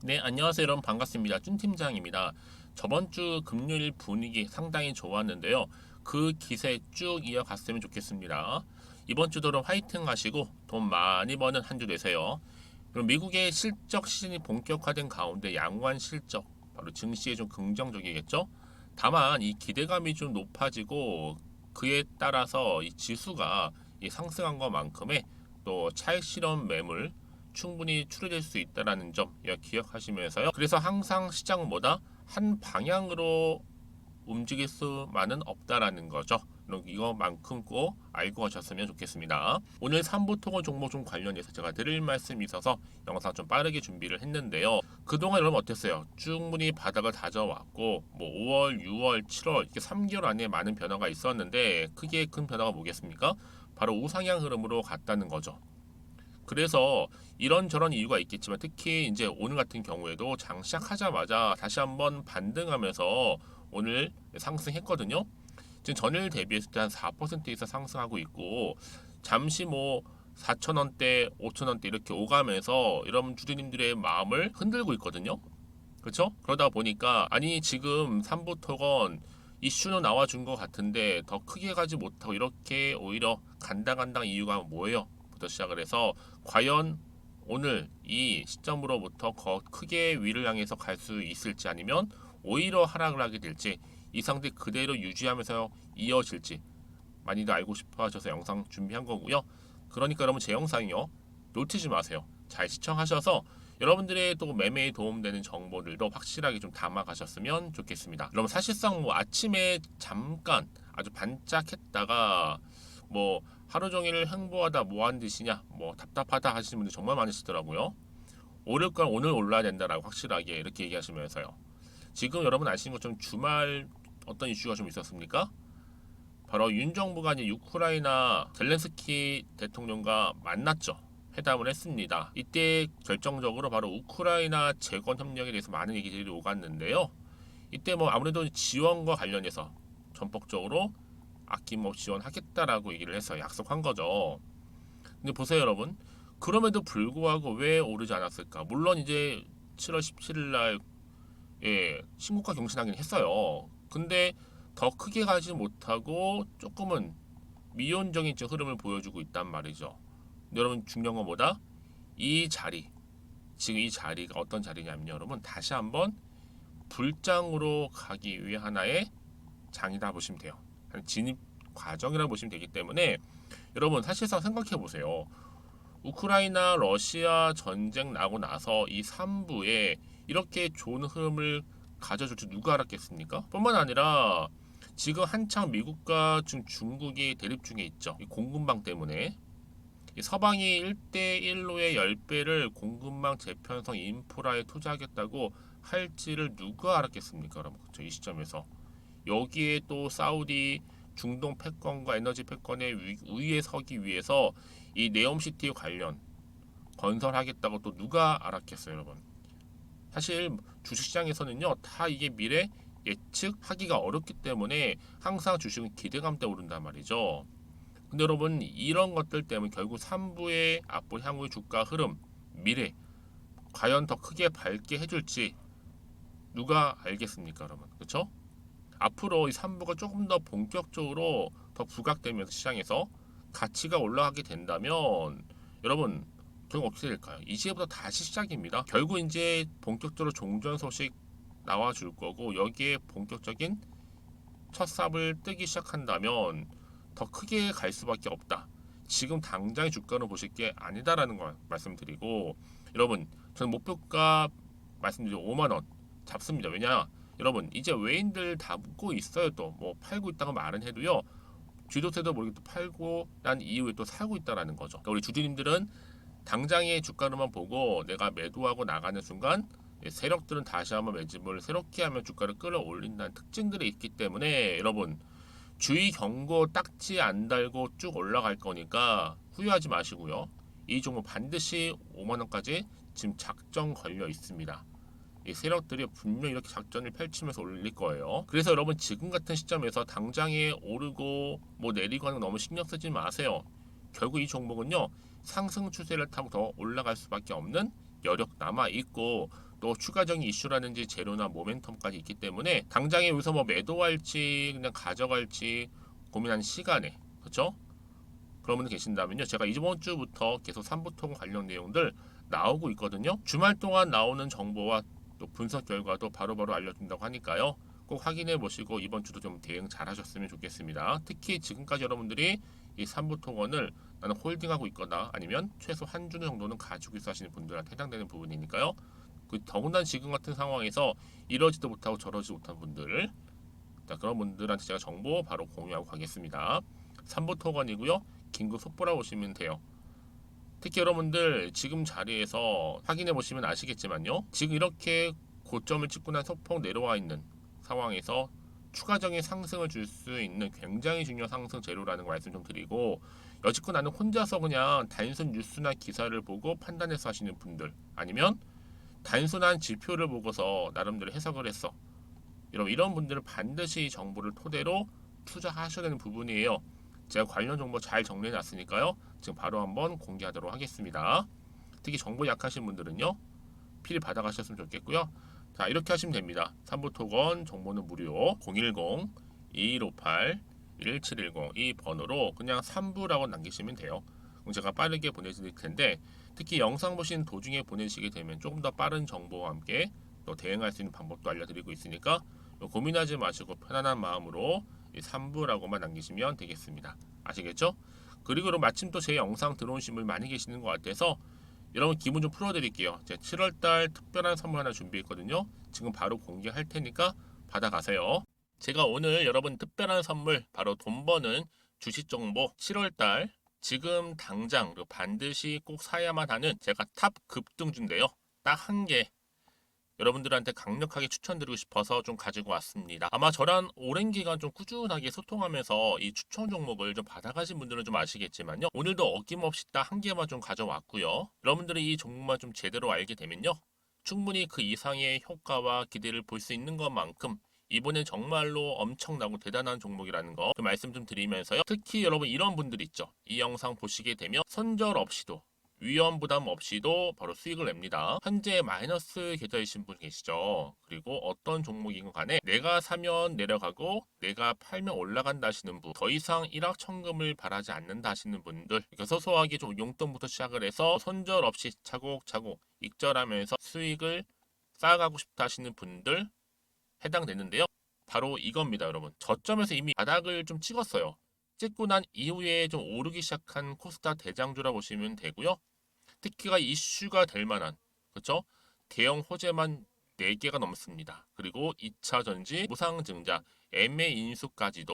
네, 안녕하세요. 여러분 반갑습니다. 준 팀장입니다. 저번 주 금요일 분위기 상당히 좋았는데요. 그 기세 쭉 이어갔으면 좋겠습니다. 이번 주도는 화이팅 하시고 돈 많이 버는 한 주 되세요. 그럼 미국의 실적 시즌이 본격화된 가운데 양호한 실적, 바로 증시에 좀 긍정적이겠죠? 다만 이 기대감이 좀 높아지고 그에 따라서 이 지수가 이 상승한 것만큼의 또 차익 실현 매물 충분히 추려질 수 있다는 점 기억하시면서요. 그래서 항상 시장보다 한 방향으로 움직일 수만은 없다라는 거죠. 이거만큼 꼭 알고 가셨으면 좋겠습니다. 오늘 3부 토건 종목 좀 관련해서 제가 드릴 말씀이 있어서 영상 좀 빠르게 준비를 했는데요. 그동안 여러분 어땠어요? 충분히 바닥을 다져왔고 5월, 6월, 7월 이렇게 3개월 안에 많은 변화가 있었는데 크게 큰 변화가 뭐겠습니까? 바로 우상향 흐름으로 갔다는 거죠. 그래서 이런저런 이유가 있겠지만 특히 이제 오늘 같은 경우에도 장 시작하자마자 다시 한번 반등하면서 오늘 상승했거든요. 지금 전일 대비했을 때 한 4% 이상 상승하고 있고 잠시 4,000원대, 5,000원대 이렇게 오가면서 여러분 주주님들의 마음을 흔들고 있거든요. 그렇죠? 그러다 보니까 아니 지금 삼부토건 이슈는 나와준 것 같은데 더 크게 가지 못하고 이렇게 오히려 간당간당 이유가 뭐예요? 부터 시작을 해서 과연 오늘 이 시점으로부터 더 크게 위를 향해서 갈 수 있을지 아니면 오히려 하락을 하게 될지 이 상태 그대로 유지하면서 이어질지 많이들 알고 싶어 하셔서 영상 준비한 거고요. 그러니까 여러분 제 영상이요. 놓치지 마세요. 잘 시청하셔서 여러분들의 또 매매에 도움되는 정보들도 확실하게 좀 담아 가셨으면 좋겠습니다. 여러분 사실상 아침에 잠깐 아주 반짝했다가 하루 종일 행보하다 뭐 하는 짓이냐 답답하다 하시는 분들 정말 많으시더라고요. 오를 건 오늘 올라야 된다라고 확실하게 이렇게 얘기하시면서요. 지금 여러분 아시는 것처럼 주말 어떤 이슈가 좀 있었습니까? 바로 윤 정부가 이제 우크라이나 젤렌스키 대통령과 만났죠. 회담을 했습니다. 이때 결정적으로 바로 우크라이나 재건 협력에 대해서 많은 얘기들이 오갔는데요. 이때 아무래도 지원과 관련해서 전폭적으로 아낌없이 지원하겠다라고 얘기를 해서 약속한 거죠. 근데 보세요, 여러분. 그럼에도 불구하고 왜 오르지 않았을까? 물론 이제 7월 17일 날 신고가 경신하긴 했어요. 근데 더 크게 가지 못하고 조금은 미온적인 흐름을 보여주고 있단 말이죠. 근데 여러분 중요한 건 뭐다? 이 자리, 지금 이 자리가 어떤 자리냐면요. 여러분 다시 한번 불장으로 가기 위해 하나의 장이다 보시면 돼요. 진입 과정이라고 보시면 되기 때문에 여러분 사실상 생각해 보세요. 우크라이나 러시아 전쟁 나고 나서 이 3부에 이렇게 좋은 흐름을 가져줄 줄 누가 알았겠습니까? 뿐만 아니라 지금 한창 미국과 중국이 대립 중에 있죠. 이 공급망 때문에 이 서방이 1대1로의 10배를 공급망 재편성 인프라에 투자하겠다고 할지를 누가 알았겠습니까? 여러분 그렇죠? 이 시점에서 여기에 또 사우디 중동 패권과 에너지 패권의 위에 서기 위해서 이 네옴시티 관련 건설하겠다고 또 누가 알았겠어요, 여러분. 사실 주식시장에서는요, 다 이게 미래 예측하기가 어렵기 때문에 항상 주식은 기대감 때문에 오른단 말이죠. 근데 여러분 이런 것들 때문에 결국 3부의 앞으로 향후의 주가 흐름, 미래 과연 더 크게 밝게 해줄지 누가 알겠습니까, 여러분? 그렇죠? 앞으로 이 3부가 조금 더 본격적으로 더 부각되면서 시장에서 가치가 올라가게 된다면 여러분 결국 어떻게 될까요? 이제부터 다시 시작입니다. 결국 이제 본격적으로 종전 소식 나와줄 거고 여기에 본격적인 첫 삽을 뜨기 시작한다면 더 크게 갈 수밖에 없다. 지금 당장의 주가는 보실 게 아니다라는 걸 말씀드리고 여러분 저는 목표가 말씀드린 5만 원 잡습니다. 왜냐 여러분 이제 외인들 담고 있어요. 또 팔고 있다고 말은 해도요. 쥐도 새도 모르게 또 팔고 난 이후에 또 사고 있다라는 거죠. 그러니까 우리 주주님들은 당장의 주가로만 보고 내가 매도하고 나가는 순간 세력들은 다시 한번 매집을 새롭게 하면 주가를 끌어올린다는 특징들이 있기 때문에 여러분 주의 경고 딱지 안 달고 쭉 올라갈 거니까 후회하지 마시고요. 이 종목 반드시 5만 원까지 지금 작정 걸려 있습니다. 이 세력들이 분명히 이렇게 작전을 펼치면서 올릴 거예요. 그래서 여러분 지금 같은 시점에서 당장에 오르고 내리고 하는 거 너무 신경 쓰지 마세요. 결국 이 종목은요 상승 추세를 타고 더 올라갈 수밖에 없는 여력 남아 있고 또 추가적인 이슈라든지 재료나 모멘텀까지 있기 때문에 당장에 여기서 뭐 매도할지 그냥 가져갈지 고민하는 시간에, 그렇죠? 그런 분들 계신다면요, 제가 이번 주부터 계속 삼부토건 관련 내용들 나오고 있거든요. 주말 동안 나오는 정보와 또 분석 결과도 바로바로 알려준다고 하니까요. 꼭 확인해 보시고 이번 주도 좀 대응 잘 하셨으면 좋겠습니다. 특히 지금까지 여러분들이 이 삼부토건을 나는 홀딩하고 있거나 아니면 최소 한 주 정도는 가지고 있어 하시는 분들한테 해당되는 부분이니까요. 더군다나 지금 같은 상황에서 이러지도 못하고 저러지 못한 분들, 자, 그런 분들한테 제가 정보 바로 공유하고 가겠습니다. 삼부토건이고요. 긴급 속보라 보시면 돼요. 특히 여러분들 지금 자리에서 확인해 보시면 아시겠지만요. 지금 이렇게 고점을 찍고 난 소폭 내려와 있는 상황에서 추가적인 상승을 줄 수 있는 굉장히 중요한 상승 재료라는 거 말씀 좀 드리고, 여지껏 나는 혼자서 그냥 단순 뉴스나 기사를 보고 판단해서 하시는 분들, 아니면 단순한 지표를 보고서 나름대로 해석을 했어, 여러분 이런 분들은 반드시 정보를 토대로 투자하셔야 되는 부분이에요. 제가 관련 정보 잘 정리해 놨으니까요. 지금 바로 한번 공개하도록 하겠습니다. 특히 정보 약하신 분들은요, 필히 받아가셨으면 좋겠고요. 자, 이렇게 하시면 됩니다. 삼부토건 정보는 무료 010-2158-1710 이 번호로 그냥 3부라고 남기시면 돼요. 그럼 제가 빠르게 보내드릴 텐데, 특히 영상 보신 도중에 보내시게 되면 조금 더 빠른 정보와 함께 또 대응할 수 있는 방법도 알려드리고 있으니까 고민하지 마시고 편안한 마음으로 이 3부라고만 남기시면 되겠습니다. 아시겠죠? 그리고 마침 또 제 영상 들어오신 분 많이 계시는 것 같아서 여러분 기분 좀 풀어드릴게요. 제가 7월달 특별한 선물 하나 준비했거든요. 지금 바로 공개할 테니까 받아가세요. 제가 오늘 여러분 특별한 선물, 바로 돈 버는 주식 정보 7월달 지금 당장 반드시 꼭 사야만 하는 제가 탑 급등주인데요. 딱 한 개 여러분들한테 강력하게 추천드리고 싶어서 좀 가지고 왔습니다. 아마 저랑 오랜 기간 좀 꾸준하게 소통하면서 이 추천 종목을 좀 받아가신 분들은 좀 아시겠지만요. 오늘도 어김없이 딱 한 개만 좀 가져왔고요. 여러분들이 이 종목만 좀 제대로 알게 되면요, 충분히 그 이상의 효과와 기대를 볼 수 있는 것만큼 이번엔 정말로 엄청나고 대단한 종목이라는 거 그 말씀 좀 드리면서요. 특히 여러분 이런 분들 있죠. 이 영상 보시게 되면 손절 없이도 위험 부담 없이도 바로 수익을 냅니다. 현재 마이너스 계좌이신 분 계시죠? 그리고 어떤 종목이건 간에 내가 사면 내려가고 내가 팔면 올라간다 하시는 분, 더 이상 일확천금을 바라지 않는다 하시는 분들, 소소하게 좀 용돈부터 시작을 해서 손절 없이 차곡차곡 익절하면서 수익을 쌓아가고 싶다 하시는 분들 해당되는데요. 바로 이겁니다, 여러분. 저점에서 이미 바닥을 좀 찍었어요. 찍고 난 이후에 좀 오르기 시작한 코스닥 대장주라 보시면 되고요. 특히가 이슈가 될 만한, 그렇죠? 대형 호재만 4개가 넘습니다. 그리고 2차 전지, 무상증자, 애매 인수까지도.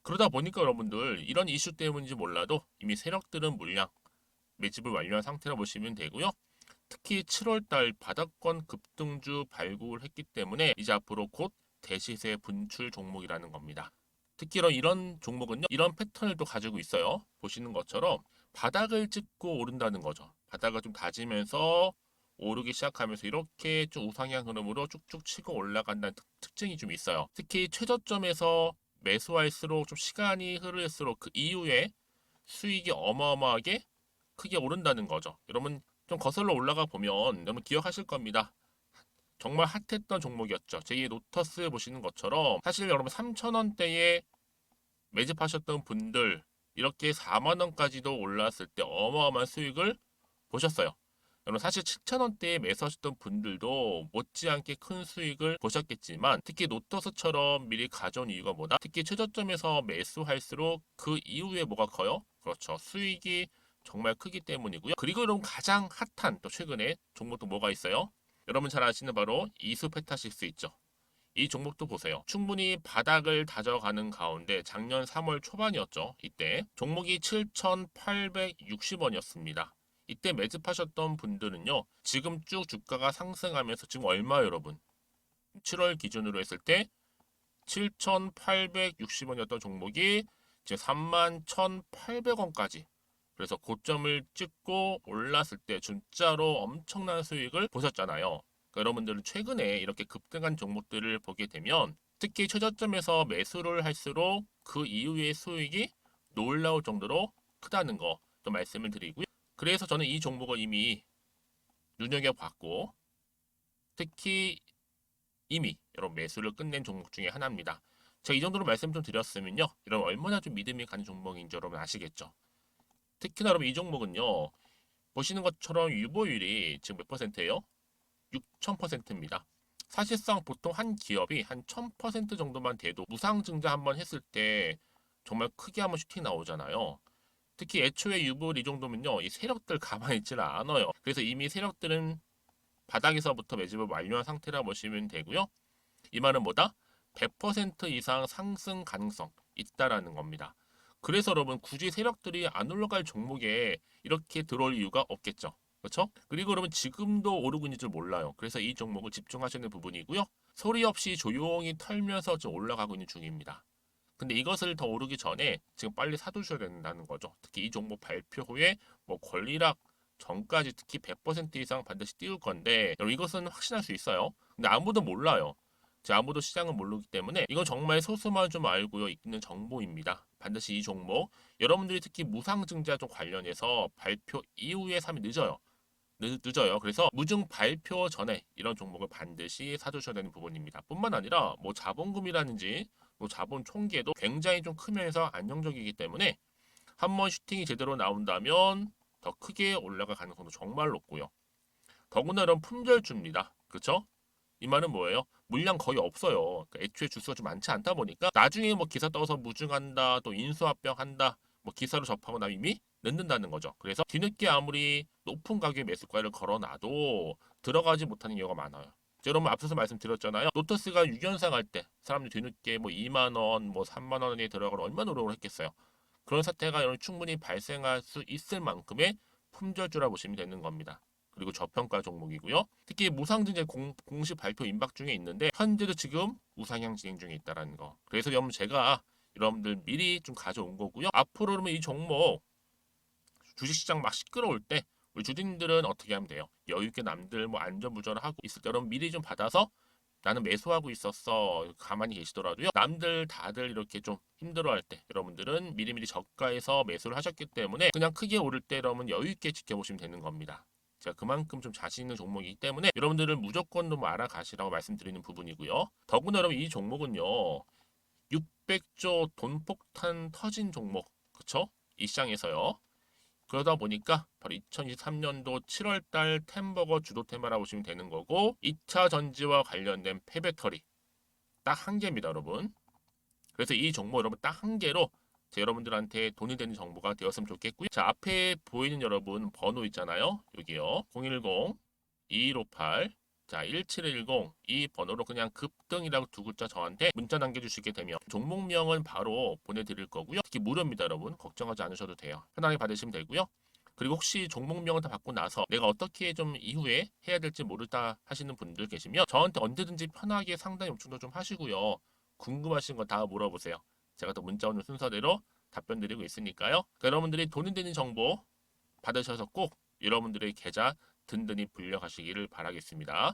그러다 보니까 여러분들 이런 이슈 때문인지 몰라도 이미 세력들은 물량 매집을 완료한 상태라 보시면 되고요. 특히 7월달 바닥권 급등주 발굴을 했기 때문에 이제 앞으로 곧 대시세 분출 종목이라는 겁니다. 특히 이런 종목은요, 이런 패턴을 또 가지고 있어요. 보시는 것처럼 바닥을 찍고 오른다는 거죠. 바닥을 좀 다지면서 오르기 시작하면서 이렇게 좀 우상향 흐름으로 쭉쭉 치고 올라간다는 특징이 좀 있어요. 특히 최저점에서 매수할수록 좀 시간이 흐를수록 그 이후에 수익이 어마어마하게 크게 오른다는 거죠. 여러분 좀 거슬러 올라가 보면 여러분 기억하실 겁니다. 정말 핫했던 종목이었죠. 제2의 노터스 보시는 것처럼 사실 여러분 3,000원대에 매집하셨던 분들 이렇게 4만 원까지도 올랐을 때 어마어마한 수익을 보셨어요. 여러분 사실 7,000원대에 매수하셨던 분들도 못지않게 큰 수익을 보셨겠지만, 특히 노터스처럼 미리 가져온 이유가 뭐다? 특히 최저점에서 매수할수록 그 이후에 뭐가 커요? 그렇죠. 수익이 정말 크기 때문이고요. 그리고 여러분 가장 핫한 또 최근에 종목도 뭐가 있어요? 여러분 잘 아시는 바로 이수페타식스 있죠. 이 종목도 보세요. 충분히 바닥을 다져가는 가운데 작년 3월 초반이었죠. 이때 종목이 7,860원이었습니다. 이때 매집하셨던 분들은요, 지금 쭉 주가가 상승하면서 지금 얼마 여러분? 7월 기준으로 했을 때 7,860원이었던 종목이 이제 31,800원까지, 그래서 고점을 찍고 올랐을 때 진짜로 엄청난 수익을 보셨잖아요. 그러니까 여러분들은 최근에 이렇게 급등한 종목들을 보게 되면 특히 최저점에서 매수를 할수록 그 이후의 수익이 놀라울 정도로 크다는 거 또 말씀을 드리고요. 그래서 저는 이 종목을 이미 눈여겨봤고 특히 이미 여러분 매수를 끝낸 종목 중에 하나입니다. 제가 이 정도로 말씀 좀 드렸으면요, 여러분 얼마나 좀 믿음이 가는 종목인지 여러분 아시겠죠? 특히나 여러분 이 종목은요, 보시는 것처럼 유보율이 지금 몇 퍼센트예요? 6,000%입니다. 사실상 보통 한 기업이 한 1,000% 정도만 돼도 무상증자 한번 했을 때 정말 크게 한번 슈팅 나오잖아요. 특히 애초에 유보율 이 정도면요, 이 세력들 가만히 있지는 않아요. 그래서 이미 세력들은 바닥에서부터 매집을 완료한 상태라 보시면 되고요. 이 말은 뭐다? 100% 이상 상승 가능성 있다라는 겁니다. 그래서 여러분 굳이 세력들이 안 올라갈 종목에 이렇게 들어올 이유가 없겠죠. 그렇죠? 그리고 여러분 지금도 오르고 있는 줄 몰라요. 그래서 이 종목을 집중하시는 부분이고요. 소리 없이 조용히 털면서 좀 올라가고 있는 중입니다. 근데 이것을 더 오르기 전에 지금 빨리 사두셔야 된다는 거죠. 특히 이 종목 발표 후에 뭐 권리락 전까지 특히 100% 이상 반드시 띄울 건데 여러분 이것은 확신할 수 있어요. 근데 아무도 몰라요. 아무도 시장은 모르기 때문에 이건 정말 소수만 좀 알고요 있는 정보입니다. 반드시 이 종목 여러분들이 특히 무상증자 좀 관련해서 발표 이후에 사면 늦어요. 늦어요. 그래서 무증 발표 전에 이런 종목을 반드시 사두셔야 되는 부분입니다. 뿐만 아니라 뭐 자본금이라든지 뭐 자본 총계도 굉장히 좀 크면서 안정적이기 때문에 한번 슈팅이 제대로 나온다면 더 크게 올라갈 가능성도 정말 높고요. 더구나 이런 품절주입니다. 그렇죠? 이 말은 뭐예요? 물량 거의 없어요. 그러니까 애초에 주수가 좀 많지 않다 보니까 나중에 뭐 기사 떠서 무증한다, 또 인수합병한다, 뭐 기사로 접하고 나면 이미 늦는다는 거죠. 그래서 뒤늦게 아무리 높은 가격의 매수가를 걸어놔도 들어가지 못하는 경우가 많아요. 여러분 앞서서 말씀드렸잖아요. 로터스가 6연상 할 때 사람들이 뒤늦게 뭐 2만 원, 뭐 3만 원에 들어가고 얼마나 노력을 했겠어요. 그런 사태가 충분히 발생할 수 있을 만큼의 품절주라 보시면 되는 겁니다. 그리고 저평가 종목이고요. 특히 무상증자 공식 발표 임박 중에 있는데 현재도 지금 우상향 진행 중에 있다는 거. 그래서 여러분 제가 여러분들 미리 좀 가져온 거고요. 앞으로 그러면 이 종목 주식시장 막 시끄러울 때 우리 주주님들은 어떻게 하면 돼요? 여유 있게 남들 뭐 안전부전을 하고 있을 때 여러분 미리 좀 받아서 나는 매수하고 있었어 가만히 계시더라도요. 남들 다들 이렇게 좀 힘들어할 때 여러분들은 미리미리 저가에서 매수를 하셨기 때문에 그냥 크게 오를 때 여러분 여유 있게 지켜보시면 되는 겁니다. 제가 그만큼 좀 자신 있는 종목이기 때문에 여러분들은 무조건 좀 알아가시라고 말씀드리는 부분이고요. 더구나 여러분 이 종목은요, 600조 돈폭탄 터진 종목, 그쵸? 이 시장에서요. 그러다 보니까 바로 2023년도 7월달 템버거 주도 테마라고 보시면 되는 거고 2차 전지와 관련된 폐배터리 딱 한 개입니다, 여러분. 그래서 이 정보 여러분 딱 한 개로 여러분들한테 돈이 되는 정보가 되었으면 좋겠고요. 자, 앞에 보이는 여러분 번호 있잖아요. 여기요. 010-2158 자, 1710 이 번호로 그냥 급등이라고 두 글자 저한테 문자 남겨주시게 되면 종목명은 바로 보내드릴 거고요. 특히 무료입니다, 여러분. 걱정하지 않으셔도 돼요. 편하게 받으시면 되고요. 그리고 혹시 종목명을 다 받고 나서 내가 어떻게 좀 이후에 해야 될지 모르다 하시는 분들 계시면 저한테 언제든지 편하게 상담 요청도 좀 하시고요. 궁금하신 거 다 물어보세요. 제가 또 문자 오는 순서대로 답변 드리고 있으니까요. 그러니까 여러분들이 돈이 되는 정보 받으셔서 꼭 여러분들의 계좌 든든히 불려가시기를 바라겠습니다.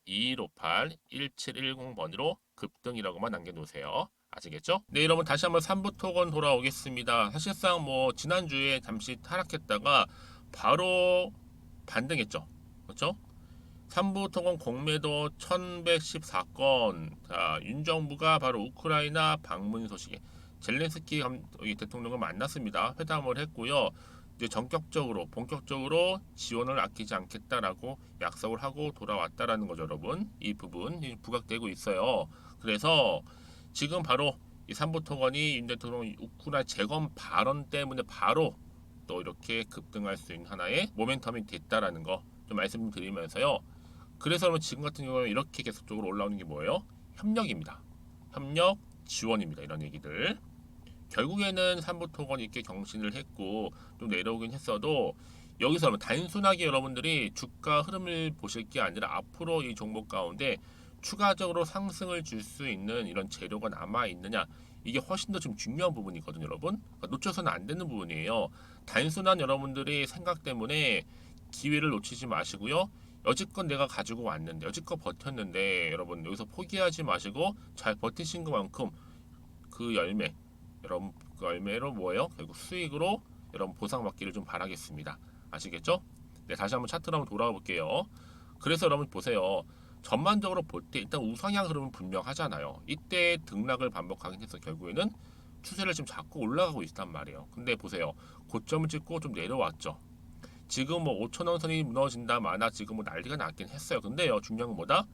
010-2158-1710번으로 급등이라고만 남겨놓으세요. 아시겠죠? 네, 여러분 다시 한번 3부 토건 돌아오겠습니다. 사실상 뭐 지난주에 잠시 하락했다가 바로 반등했죠. 그렇죠? 3부 토건 공매도 1114건. 자, 윤 정부가 바로 우크라이나 방문 소식에 젤렌스키 대통령을 만났습니다. 회담을 했고요. 이제 본격적으로 지원을 아끼지 않겠다라고 약속을 하고 돌아왔다라는 거죠, 여러분. 이 부분 부각되고 있어요. 그래서 지금 바로 이 3부 토건이 윤 대통령 우크라이나 재건 발언 때문에 바로 또 이렇게 급등할 수 있는 하나의 모멘텀이 됐다라는 거 좀 말씀드리면서요. 그래서 지금 같은 경우는 이렇게 계속적으로 올라오는 게 뭐예요? 협력입니다. 협력, 지원입니다. 이런 얘기들. 결국에는 3부 토건이 이렇게 경신을 했고 좀 내려오긴 했어도 여기서 단순하게 여러분들이 주가 흐름을 보실 게 아니라 앞으로 이 종목 가운데 추가적으로 상승을 줄 수 있는 이런 재료가 남아 있느냐, 이게 훨씬 더 좀 중요한 부분이거든요, 여러분. 그러니까 놓쳐서는 안 되는 부분이에요. 단순한 여러분들의 생각 때문에 기회를 놓치지 마시고요. 여지껏 내가 가지고 왔는데, 여지껏 버텼는데, 여러분 여기서 포기하지 마시고 잘 버티신 것만큼 그 열매, 여러분 그 열매로 뭐예요? 결국 수익으로 여러분 보상받기를 좀 바라겠습니다. 아시겠죠? 네, 다시 한번 차트로 한번 돌아와 볼게요. 그래서 여러분 보세요. 전반적으로 볼 때 일단 우상향 흐름은 분명하잖아요. 이때 등락을 반복하긴 해서 결국에는 추세를 지금 잡고 올라가고 있단 말이에요. 근데 보세요. 고점을 찍고 좀 내려왔죠. 지금 뭐 5천원 선이 무너진다 마나 지금 뭐 난리가 났긴 했어요. 근데요, 중요한 건 뭐다?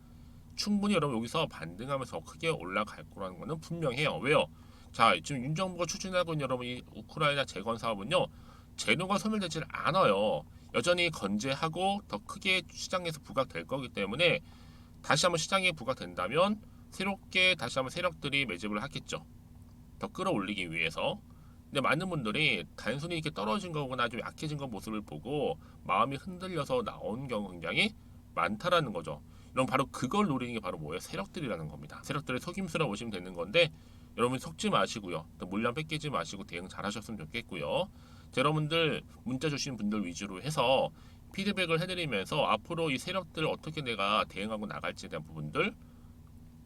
충분히 여러분 여기서 반등하면서 크게 올라갈 거라는 거는 분명해요. 왜요? 자, 지금 윤 정부가 추진하고 있는 여러분 이 우크라이나 재건 사업은요, 재료가 소멸되질 않아요. 여전히 건재하고 더 크게 시장에서 부각될 거기 때문에 다시 한번 시장에 부각된다면 새롭게 다시 한번 세력들이 매집을 하겠죠. 더 끌어올리기 위해서. 근데 많은 분들이 단순히 이렇게 떨어진 거거나 좀 약해진 거 모습을 보고 마음이 흔들려서 나온 경우 굉장히 많다라는 거죠. 여러분 바로 그걸 노리는 게 바로 뭐예요? 세력들이라는 겁니다. 세력들의 속임수라 보시면 되는 건데 여러분 속지 마시고요. 또 물량 뺏기지 마시고 대응 잘 하셨으면 좋겠고요. 여러분들 문자 주신 분들 위주로 해서 피드백을 해드리면서 앞으로 이 세력들 어떻게 내가 대응하고 나갈지에 대한 부분들,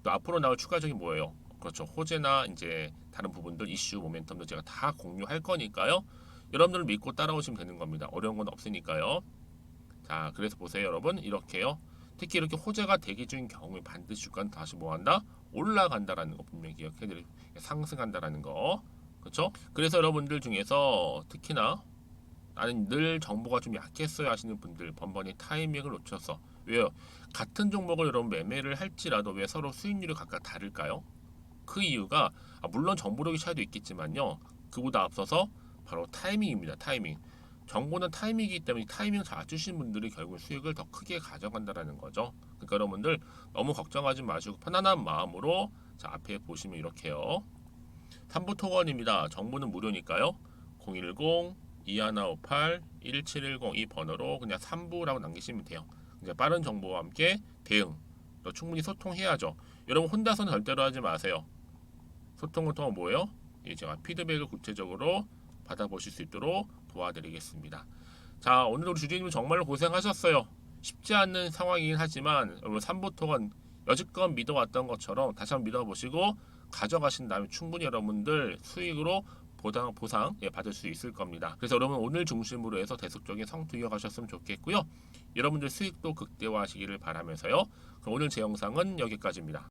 또 앞으로 나올 추가적인 뭐예요? 그렇죠. 호재나 이제 다른 부분들, 이슈, 모멘텀도 제가 다 공유할 거니까요. 여러분들 믿고 따라오시면 되는 겁니다. 어려운 건 없으니까요. 자, 그래서 보세요, 여러분. 이렇게요. 특히 이렇게 호재가 대기 중인 경우에 반드시 주가는 다시 뭐한다? 올라간다라는 거 분명히 기억해드리고 상승한다라는 거. 그렇죠? 그래서 여러분들 중에서 특히나 나는 늘 정보가 좀 약했어요 하시는 분들 번번이 타이밍을 놓쳐서 왜요? 같은 종목을 여러분 매매를 할지라도 왜 서로 수익률이 각각 다를까요? 그 이유가 물론 정보력의 차이도 있겠지만요. 그보다 앞서서 바로 타이밍입니다. 타이밍. 정보는 타이밍이기 때문에 타이밍을 잘 맞추신 분들이 결국 수익을 더 크게 가져간다라는 거죠. 그러니까 여러분들 너무 걱정하지 마시고 편안한 마음으로 자 앞에 보시면 이렇게요. 3부 토건입니다. 정보는 무료니까요. 010-2158-1710 이 번호로 그냥 3부라고 남기시면 돼요. 이제 빠른 정보와 함께 대응 또 충분히 소통해야죠. 여러분 혼자서는 절대로 하지 마세요. 소통을 통한 뭐예요? 제가 피드백을 구체적으로 받아보실 수 있도록 도와드리겠습니다. 자, 오늘 우리 주주님 정말로 고생하셨어요. 쉽지 않은 상황이긴 하지만 여러분 3부 토건 여지껏 믿어왔던 것처럼 다시 한번 믿어보시고 가져가신 다음에 충분히 여러분들 수익으로 보상 받을 수 있을 겁니다. 그래서 여러분 오늘 중심으로 해서 계속적인 성투 이어가셨으면 좋겠고요. 여러분들 수익도 극대화하시기를 바라면서요. 그럼 오늘 제 영상은 여기까지입니다.